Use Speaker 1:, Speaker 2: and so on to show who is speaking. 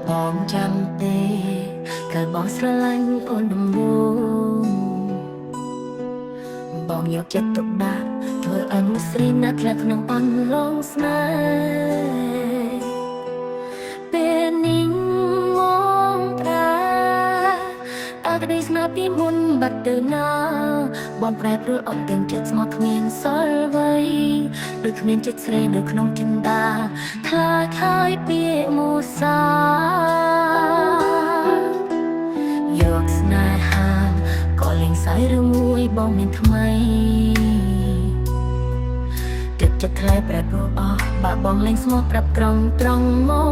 Speaker 1: បងចាំទេគឺបងស្រឡាញ់អូនដំបូងបងយកចិត្តទុកដាក់ធ្វើអនុស្រីណាស់ធ្លាក់ក្នុងអន្លង់ស្នេហ៍ពេលនេះងងប្រាអត់ได้ស្នាពីមុនបាត់ទៅណាបងប្រែប្រួលអត់ទាំងចិត្តស្មោះគ្មានសល់អ្វីដូចគ្មានចិត្តស្រីនៅក្នុងចិន្តាខ្លាចហើយពាក្យមូសាយកស្នេហាក៏លេងសើចឬមួយបងមានថ្មីទឹកចិត្តថ្លៃប្រែប្រួលអស់បើបងលេងស្មោះប្រាប់ត្រង់មក